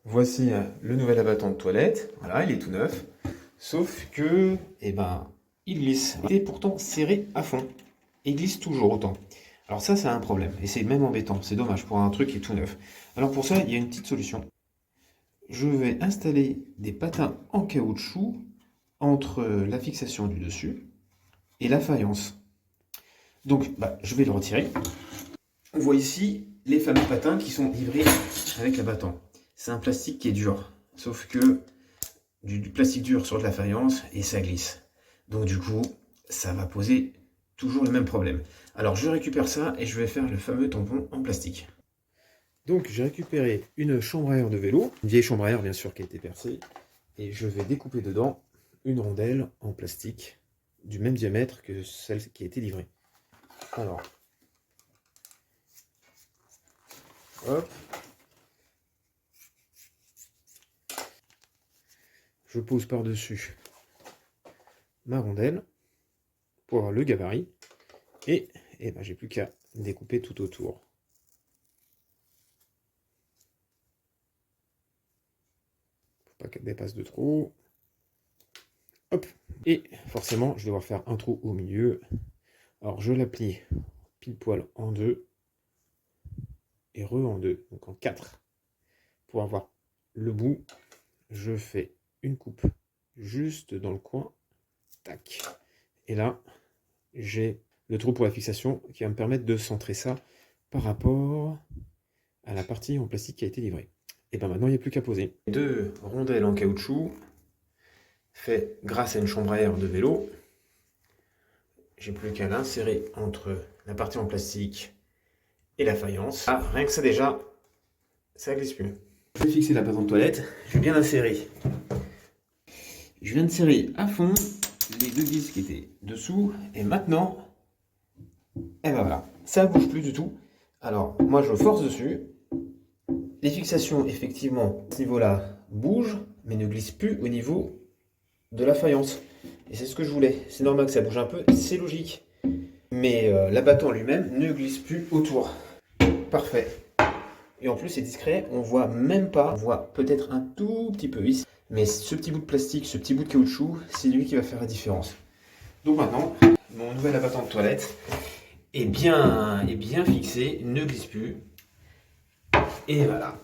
Voici le nouvel abattant de toilette. Voilà, il est tout neuf. Sauf que, il glisse. Il est pourtant serré à fond. Il glisse toujours autant. Alors ça, c'est un problème. Et c'est même embêtant. C'est dommage pour un truc qui est tout neuf. Alors pour ça, il y a une petite solution. Je vais installer des patins en caoutchouc entre la fixation du dessus et la faïence. Donc, je vais le retirer. On voit ici les fameux patins qui sont livrés avec l'abattant. C'est un plastique qui est dur, sauf que du plastique dur sur de la faïence et ça glisse. Donc du coup, ça va poser toujours le même problème. Alors je récupère ça et je vais faire le fameux tampon en plastique. Donc j'ai récupéré une chambre à air de vélo, une vieille chambre à air bien sûr qui a été percée, et je vais découper dedans une rondelle en plastique du même diamètre que celle qui a été livrée. Alors, hop. Je pose par-dessus ma rondelle pour avoir le gabarit et j'ai plus qu'à découper tout autour. Faut pas qu'elle dépasse de trop. Hop. Et forcément, je vais devoir faire un trou au milieu. Alors je la plie pile poil en deux et en deux, donc en quatre. Pour avoir le bout, je fais une coupe juste dans le coin. Tac. Et là, j'ai le trou pour la fixation qui va me permettre de centrer ça par rapport à la partie en plastique qui a été livrée. Et maintenant, il n'y a plus qu'à poser. Deux rondelles en caoutchouc, fait grâce à une chambre à air de vélo. J'ai plus qu'à l'insérer entre la partie en plastique et la faïence. Ah, rien que ça déjà, ça glisse plus. Je vais fixer la base en toilette, je vais bien l'insérer. Je viens de serrer à fond les deux vis qui étaient dessous, et maintenant, voilà, ça bouge plus du tout. Alors, moi je force dessus. Les fixations, effectivement, à ce niveau-là, bougent, mais ne glissent plus au niveau de la faïence. Et c'est ce que je voulais. C'est normal que ça bouge un peu, c'est logique. Mais l'abattant lui-même ne glisse plus autour. Parfait. Et en plus, c'est discret, on voit même pas, on voit peut-être un tout petit peu ici. Mais ce petit bout de plastique, ce petit bout de caoutchouc, c'est lui qui va faire la différence. Donc maintenant, mon nouvel abattant de toilette est bien fixé, ne glisse plus. Et voilà.